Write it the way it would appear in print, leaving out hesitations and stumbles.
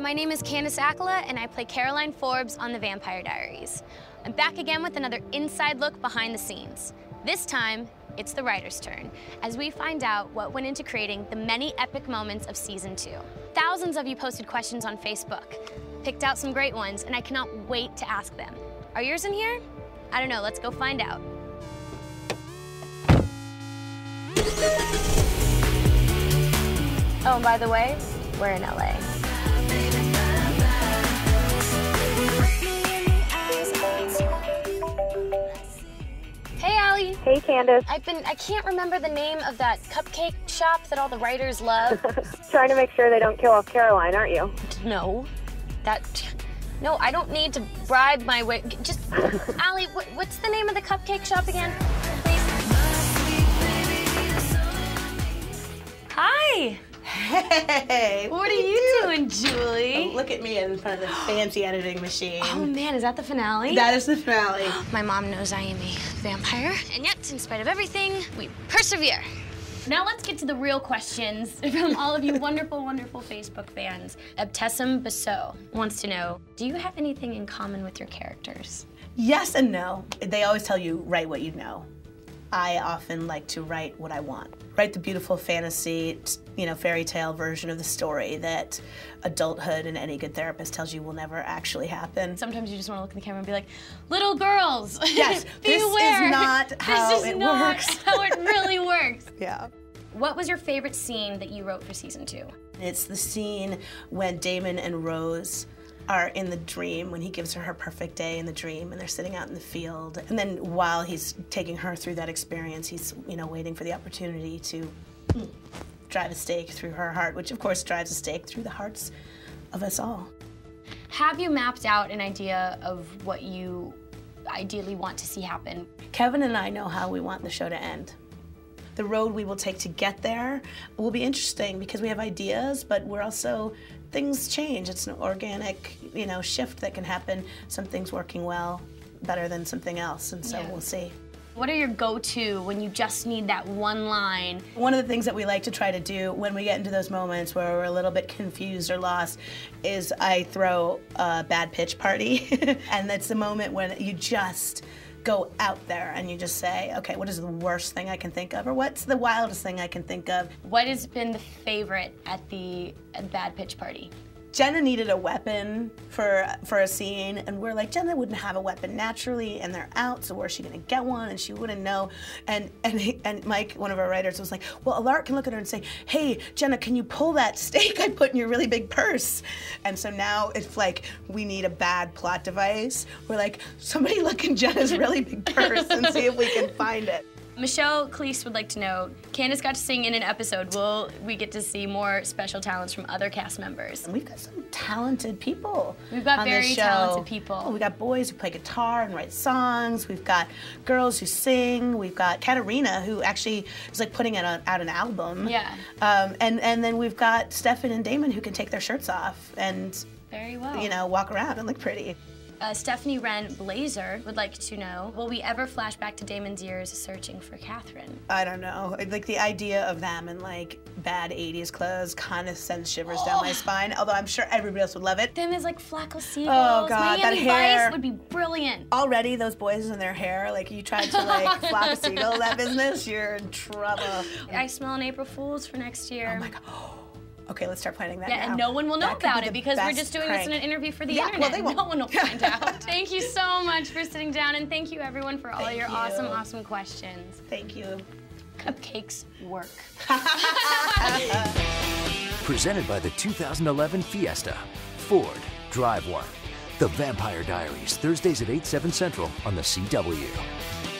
my name is Candace Accola, and I play Caroline Forbes on The Vampire Diaries. I'm back again with another inside look behind the scenes. This time, it's the writer's turn, as we find out what went into creating the many epic moments of Season 2. Thousands of you posted questions on Facebook, picked out some great ones, and I cannot wait to ask them. Are yours in here? I don't know, let's go find out. Oh, and by the way, we're in LA. Hey, Allie. Hey, Candace. I can't remember the name of that cupcake shop that all the writers love. Trying to make sure they don't kill off Caroline, aren't you? No. No, I don't need to bribe my way. Just, Allie, what's the name of the cupcake shop again? Please. Hi. Hey! What are you doing, Julie? Oh, look at me in front of the fancy editing machine. Oh man, is that the finale? That is the finale. My mom knows I am a vampire, and yet, in spite of everything, we persevere. Now let's get to the real questions from all of you wonderful, wonderful Facebook fans. Abtessim Basso wants to know, do you have anything in common with your characters? Yes and no. They always tell you, write what you know. I often like to write what I want. Write the beautiful fantasy, fairy tale version of the story that adulthood and any good therapist tells you will never actually happen. Sometimes you just want to look in the camera and be like, little girls, yes, beware. This is not how it works. This is not how it really works. Yeah. What was your favorite scene that you wrote for Season 2? It's the scene when Damon and Rose are in the dream, when he gives her perfect day in the dream, and they're sitting out in the field. And then while he's taking her through that experience, he's, waiting for the opportunity to drive a stake through her heart, which of course drives a stake through the hearts of us all. Have you mapped out an idea of what you ideally want to see happen? Kevin and I know how we want the show to end. The road we will take to get there will be interesting because we have ideas, but we're also, things change. It's an organic, shift that can happen. Some things working well, better than something else, and so we'll see. What are your go-to when you just need that one line? One of the things that we like to try to do when we get into those moments where we're a little bit confused or lost is I throw a bad pitch party. And that's the moment when you just go out there and you just say, okay, what is the worst thing I can think of, or what's the wildest thing I can think of? What has been the favorite at the bad pitch party? Jenna needed a weapon for a scene, and we're like, Jenna wouldn't have a weapon naturally, and they're out, so where's she gonna get one? And she wouldn't know. And Mike, one of our writers, was like, well, Alart can look at her and say, hey, Jenna, can you pull that stake I put in your really big purse? And so now it's like, we need a bad plot device. We're like, somebody look in Jenna's really big purse and see if we can find it. Michelle Cleese would like to know, Candace got to sing in an episode. Will we get to see more special talents from other cast members? And we've got some talented people. We've got on very this show. talented people. Oh, we got boys who play guitar and write songs. We've got girls who sing. We've got Katarina, who actually is like putting out an album. Yeah. And then we've got Stefan and Damon who can take their shirts off and very well. Walk around and look pretty. Stephanie Wren Blazer would like to know, will we ever flash back to Damon's years searching for Catherine? I don't know. Like the idea of them in like bad 80s clothes kind of sends shivers down my spine, although I'm sure everybody else would love it. Them as like Flacco Seagulls. Oh God, Miami that hair Vice would be brilliant. Already those boys in their hair, like you tried to like Flacco Seagull that business, you're in trouble. I smell an April Fool's for next year. Oh my God. Okay, let's start planning that now. And no one will know about it because we're just doing this in an interview for the internet. Well, they won't. No one will find out. Thank you so much for sitting down, and thank you everyone for all your awesome, awesome questions. Thank you. Cupcakes work. Presented by the 2011 Fiesta. Ford, drive one. The Vampire Diaries, Thursdays at 8, 7 Central on the CW.